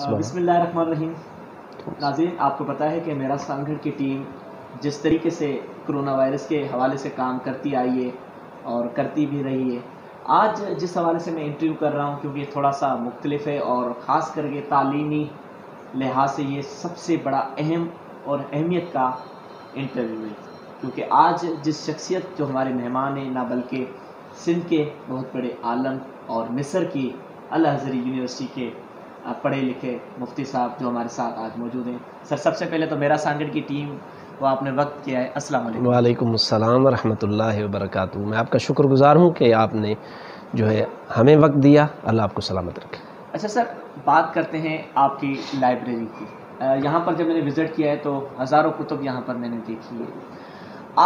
بسم اللہ الرحمن الرحیم۔ ناظرین، آپ کو پتہ ہے کہ میرا سانگھڑ کی ٹیم جس طریقے سے کرونا وائرس کے حوالے سے کام کرتی آئی ہے اور کرتی بھی رہی ہے، آج جس حوالے سے میں انٹرویو کر رہا ہوں کیونکہ یہ تھوڑا سا مختلف ہے اور خاص کر کے تعلیمی لحاظ سے یہ سب سے بڑا اہم اور اہمیت کا انٹرویو ہے، کیونکہ آج جس شخصیت جو ہمارے مہمان ہیں نہ بلکہ سندھ کے بہت بڑے عالم اور مصر کی الازہر یونیورسٹی کے پڑھے لکھے مفتی صاحب جو ہمارے ساتھ آج موجود ہیں۔ سر، سب سے پہلے تو میرا سانگڑ کی ٹیم وہ آپ نے وقت کیا ہے، السلام علیکم۔ وعلیکم السلام ورحمۃ اللہ وبرکاتہ۔ میں آپ کا شکر گزار ہوں کہ آپ نے جو ہے ہمیں وقت دیا، اللہ آپ کو سلامت رکھے۔ اچھا سر، بات کرتے ہیں آپ کی لائبریری کی۔ یہاں پر جب میں نے وزٹ کیا ہے تو ہزاروں کتب یہاں پر میں نے دیکھی ہے۔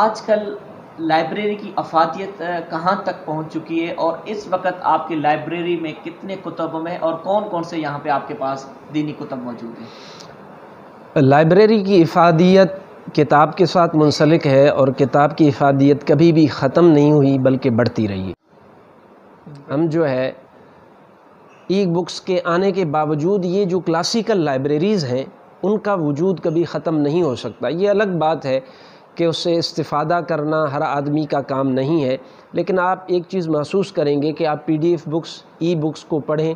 آج کل لائبریری کی افادیت کہاں تک پہنچ چکی ہے اور اس وقت آپ کی لائبریری میں کتنے کتب میں اور کون کون سے یہاں پہ آپ کے پاس دینی کتب موجود ہیں؟ لائبریری کی افادیت کتاب کے ساتھ منسلک ہے اور کتاب کی افادیت کبھی بھی ختم نہیں ہوئی بلکہ بڑھتی رہی ہے۔ ہم جو ہے ای بکس کے آنے کے باوجود یہ جو کلاسیکل لائبریریز ہیں ان کا وجود کبھی ختم نہیں ہو سکتا۔ یہ الگ بات ہے کہ اس سے استفادہ کرنا ہر آدمی کا کام نہیں ہے، لیکن آپ ایک چیز محسوس کریں گے کہ آپ PDF بکس، ای بکس کو پڑھیں،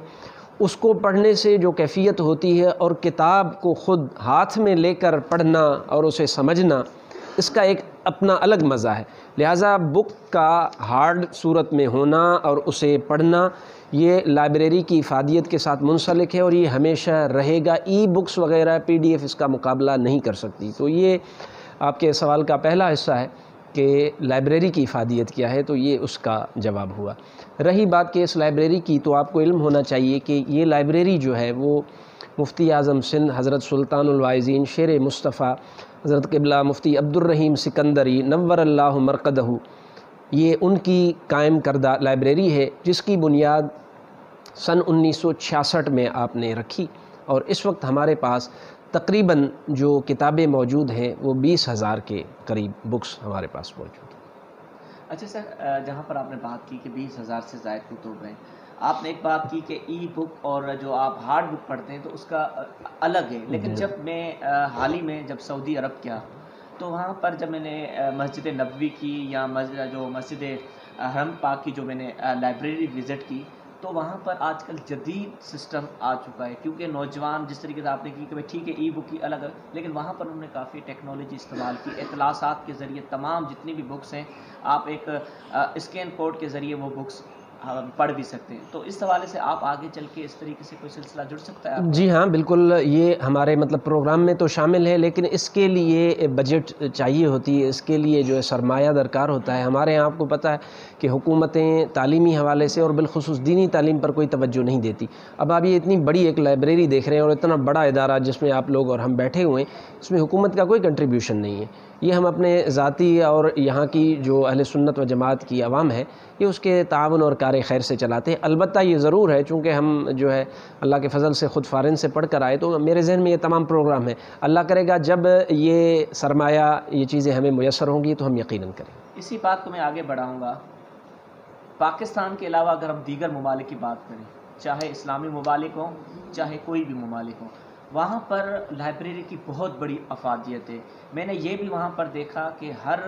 اس کو پڑھنے سے جو کیفیت ہوتی ہے اور کتاب کو خود ہاتھ میں لے کر پڑھنا اور اسے سمجھنا، اس کا ایک اپنا الگ مزہ ہے۔ لہٰذا بک کا ہارڈ صورت میں ہونا اور اسے پڑھنا یہ لائبریری کی افادیت کے ساتھ منسلک ہے اور یہ ہمیشہ رہے گا۔ ای بکس وغیرہ PDF اس کا مقابلہ نہیں کر سکتی۔ تو یہ آپ کے سوال کا پہلا حصہ ہے کہ لائبریری کی افادیت کیا ہے، تو یہ اس کا جواب ہوا۔ رہی بات کہ اس لائبریری کی، تو آپ کو علم ہونا چاہیے کہ یہ لائبریری جو ہے وہ مفتی اعظم سندھ حضرت سلطان الواعظین شیر مصطفیٰ حضرت قبلہ مفتی عبد الرحیم سکندری نور اللہ مرقدہ، یہ ان کی قائم کردہ لائبریری ہے جس کی بنیاد سن 1966 میں آپ نے رکھی، اور اس وقت ہمارے پاس تقریباً جو کتابیں موجود ہیں وہ 20,000 کے قریب بکس ہمارے پاس موجود ہیں۔ اچھا سر، جہاں پر آپ نے بات کی کہ 20,000 سے زائد کتب ہیں، آپ نے ایک بات کی کہ ای بک اور جو آپ ہارڈ بک پڑھتے ہیں تو اس کا الگ ہے، لیکن جب میں حال ہی میں جب سعودی عرب گیا تو وہاں پر جب میں نے مسجد نبوی کی یا مسجد حرم پاک کی جو میں نے لائبریری وزٹ کی، تو وہاں پر آج کل جدید سسٹم آ چکا ہے، کیونکہ نوجوان جس طریقے سے آپ نے کی کہ ٹھیک ہے ای بک کی الگ، لیکن وہاں پر انہوں نے کافی ٹیکنالوجی استعمال کی، اطلاعات کے ذریعے تمام جتنی بھی بکس ہیں آپ ایک اسکین کوڈ کے ذریعے وہ بکس پڑھ بھی سکتے ہیں۔ تو اس حوالے سے آپ آگے چل کے اس طریقے سے کوئی سلسلہ جڑ سکتا ہے آپ؟ جی ہاں، بالکل، یہ ہمارے پروگرام میں تو شامل ہے، لیکن اس کے لیے بجٹ چاہیے ہوتی ہے، اس کے لیے جو ہے سرمایہ درکار ہوتا ہے۔ ہمارے یہاں آپ کو پتہ ہے کہ حکومتیں تعلیمی حوالے سے اور بالخصوص دینی تعلیم پر کوئی توجہ نہیں دیتی۔ اب آپ یہ اتنی بڑی ایک لائبریری دیکھ رہے ہیں اور اتنا بڑا ادارہ جس میں آپ لوگ اور ہم بیٹھے ہوئے ہیں، اس میں حکومت کا کوئی کنٹریبیوشن نہیں ہے۔ یہ ہم اپنے ذاتی اور یہاں کی جو اہل سنت و جماعت کی عوام ہے یہ اس کے تعاون اور کار خیر سے چلاتے ہیں۔ البتہ یہ ضرور ہے، چونکہ ہم جو ہے اللہ کے فضل سے خود فارن سے پڑھ کر آئے، تو میرے ذہن میں یہ تمام پروگرام ہے۔ اللہ کرے گا جب یہ سرمایہ، یہ چیزیں ہمیں میسر ہوں گی تو ہم یقیناً کریں۔ اسی بات کو میں آگے بڑھاؤں گا۔ پاکستان کے علاوہ اگر ہم دیگر ممالک کی بات کریں، چاہے اسلامی ممالک ہوں چاہے کوئی بھی ممالک ہوں، وہاں پر لائبریری کی بہت بڑی افادیت ہے۔ میں نے یہ بھی وہاں پر دیکھا کہ ہر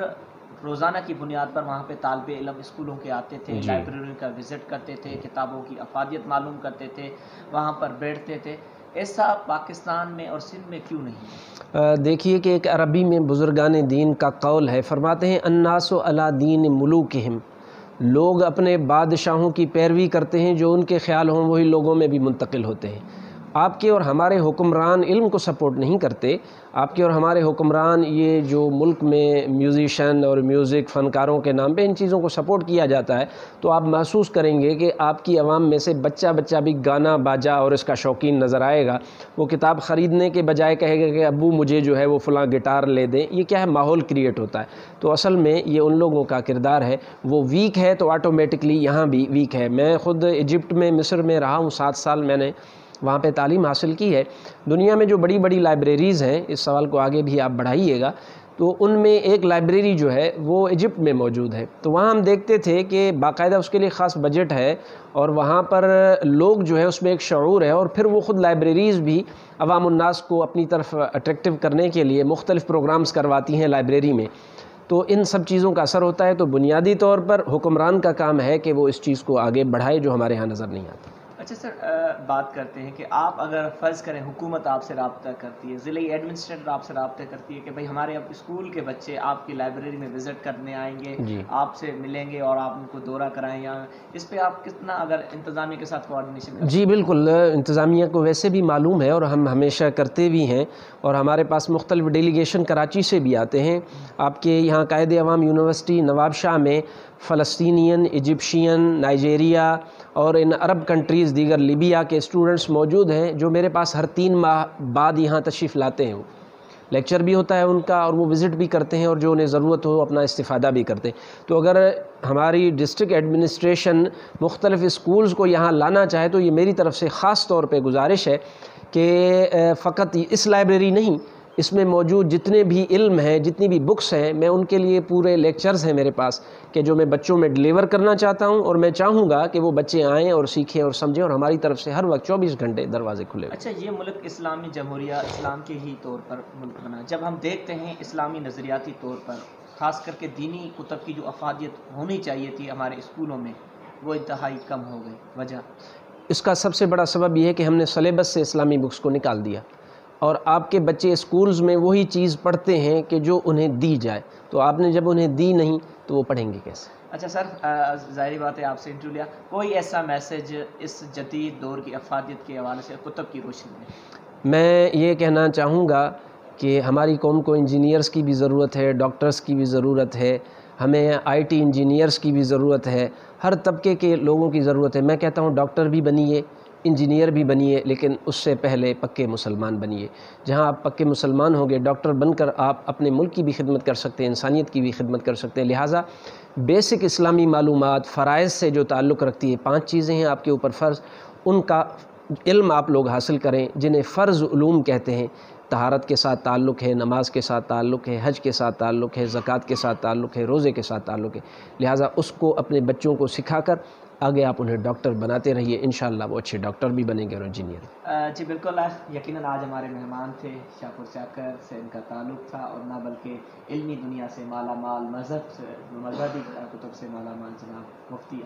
روزانہ کی بنیاد پر وہاں پہ طالب علم اسکولوں کے آتے تھے، لائبریری کا وزٹ کرتے تھے، کتابوں کی افادیت معلوم کرتے تھے، وہاں پر بیٹھتے تھے۔ ایسا پاکستان میں اور سندھ میں کیوں نہیں؟ دیکھیے کہ ایک عربی میں بزرگان دین کا قول ہے، فرماتے ہیں الناس علی دین ملوکہم، لوگ اپنے بادشاہوں کی پیروی کرتے ہیں، جو ان کے خیال ہوں وہی لوگوں میں بھی منتقل ہوتے ہیں۔ آپ کے اور ہمارے حکمران علم کو سپورٹ نہیں کرتے، آپ کے اور ہمارے حکمران یہ جو ملک میں میوزیشین اور میوزک فنکاروں کے نام پہ ان چیزوں کو سپورٹ کیا جاتا ہے، تو آپ محسوس کریں گے کہ آپ کی عوام میں سے بچہ بھی گانا باجا اور اس کا شوقین نظر آئے گا۔ وہ کتاب خریدنے کے بجائے کہے گا کہ ابو مجھے جو ہے وہ فلاں گٹار لے دیں۔ یہ کیا ہے؟ ماحول کریٹ ہوتا ہے۔ تو اصل میں یہ ان لوگوں کا کردار ہے، وہ ویک ہے تو آٹومیٹکلی یہاں بھی ویک ہے۔ میں خود ایجپٹ میں، مصر میں رہا ہوں 7 سال، میں نے وہاں پہ تعلیم حاصل کی ہے۔ دنیا میں جو بڑی بڑی لائبریریز ہیں، اس سوال کو آگے بھی آپ بڑھائیے گا، تو ان میں ایک لائبریری جو ہے وہ ایجپٹ میں موجود ہے، تو وہاں ہم دیکھتے تھے کہ باقاعدہ اس کے لیے خاص بجٹ ہے، اور وہاں پر لوگ جو ہے اس میں ایک شعور ہے، اور پھر وہ خود لائبریریز بھی عوام الناس کو اپنی طرف اٹریکٹیو کرنے کے لیے مختلف پروگرامز کرواتی ہیں لائبریری میں. تو ان سب چیزوں کا اثر ہوتا ہے. تو بنیادی طور پر حکمران کا کام ہے کہ وہ اس چیز کو آگے بڑھائے جو ہمارے ہاں نظر نہیں آتا. اچھا سر، بات کرتے ہیں کہ آپ اگر فرض کریں حکومت آپ سے رابطہ کرتی ہے، ضلعی ایڈمنسٹریٹر آپ سے رابطہ کرتی ہے کہ بھئی ہمارے اب اسکول کے بچے آپ کی لائبریری میں وزٹ کرنے آئیں گے، جی آپ سے ملیں گے اور آپ ان کو دورہ کرائیں، یا اس پہ آپ کتنا اگر انتظامیہ کے ساتھ کوآرڈینیشن؟ جی بالکل، انتظامیہ کو ویسے بھی معلوم ہے اور ہم ہمیشہ کرتے بھی ہیں، اور ہمارے پاس مختلف ڈیلیگیشن کراچی سے بھی آتے ہیں. آپ کے یہاں قائد عوام یونیورسٹی نواب شاہ میں فلسطینین، ایجپشین، نائجیریا اور ان عرب کنٹریز دیگر لیبیا کے اسٹوڈنٹس موجود ہیں جو میرے پاس ہر 3 ماہ بعد یہاں تشریف لاتے ہیں. لیکچر بھی ہوتا ہے ان کا، اور وہ وزٹ بھی کرتے ہیں، اور جو انہیں ضرورت ہو اپنا استفادہ بھی کرتے ہیں. تو اگر ہماری ڈسٹرکٹ ایڈمنسٹریشن مختلف اسکولز کو یہاں لانا چاہے تو یہ میری طرف سے خاص طور پہ گزارش ہے کہ فقط اس لائبریری نہیں، اس میں موجود جتنے بھی علم ہیں، جتنی بھی بکس ہیں، میں ان کے لیے پورے لیکچرز ہیں میرے پاس کہ جو میں بچوں میں ڈلیور کرنا چاہتا ہوں، اور میں چاہوں گا کہ وہ بچے آئیں اور سیکھیں اور سمجھیں، اور ہماری طرف سے ہر وقت 24 گھنٹے دروازے کھلے ہوئے. اچھا، یہ ملک اسلامی جمہوریہ اسلام کے ہی طور پر ملک بنا، جب ہم دیکھتے ہیں اسلامی نظریاتی طور پر خاص کر کے دینی کتب کی جو افادیت ہونی چاہیے تھی ہمارے اسکولوں میں، وہ انتہائی کم ہو گئی. وجہ اس کا سب سے بڑا سبب یہ ہے کہ ہم نے سلیبس سے اسلامی بکس کو نکال دیا، اور آپ کے بچے اسکولز میں وہی چیز پڑھتے ہیں کہ جو انہیں دی جائے. تو آپ نے جب انہیں دی نہیں تو وہ پڑھیں گے کیسے؟ اچھا سر، ظاہری بات ہے آپ سے انٹرویو لیا، کوئی ایسا میسج اس جدید دور کی افادیت کے حوالے سے کتب کی روشنی میں؟ میں یہ کہنا چاہوں گا کہ ہماری قوم کو انجینئرز کی بھی ضرورت ہے، ڈاکٹرز کی بھی ضرورت ہے، ہمیں آئی ٹی انجینئرز کی بھی ضرورت ہے، ہر طبقے کے لوگوں کی ضرورت ہے. میں کہتا ہوں ڈاکٹر بھی بنیے، انجینئر بھی بنیے، لیکن اس سے پہلے پکے مسلمان بنیے. جہاں آپ پکے مسلمان ہوں گے، ڈاکٹر بن کر آپ اپنے ملک کی بھی خدمت کر سکتے ہیں، انسانیت کی بھی خدمت کر سکتے ہیں. لہٰذا بیسک اسلامی معلومات فرائض سے جو تعلق رکھتی ہے، 5 چیزیں ہیں آپ کے اوپر فرض، ان کا علم آپ لوگ حاصل کریں جنہیں فرض علوم کہتے ہیں. طہارت کے ساتھ تعلق ہے، نماز کے ساتھ تعلق ہے، حج کے ساتھ تعلق ہے، زکوٰۃ کے ساتھ تعلق ہے، روزے کے ساتھ تعلق ہے. لہٰذا اس کو اپنے بچوں کو سکھا کر آگے آپ انہیں ڈاکٹر بناتے رہیے. انشاءاللہ وہ اچھے ڈاکٹر بھی بنیں گے اور انجینئر. جی بالکل، یقیناً آج ہمارے مہمان تھے شاپور چاکر سے ان کا تعلق تھا، اور نہ بلکہ علمی دنیا سے مالا مال، مذہبی کتب سے مالا مال جناب مفتی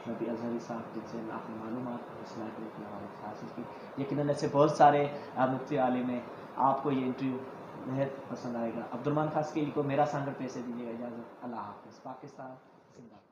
نبی اظہری صاحب، جن سے آپ نے معلومات اس لائبریری کے حوالے سے حاصل کی. یقیناً ایسے بہت سارے مفتی عالم ہیں. آپ کو یہ انٹرویو بہت پسند آئے گا. عبد الرحمان خاص کے کو میرا سانگر پیسے دیجیے گا. اجازت، اللہ حافظ. پاکستان زندہ باد.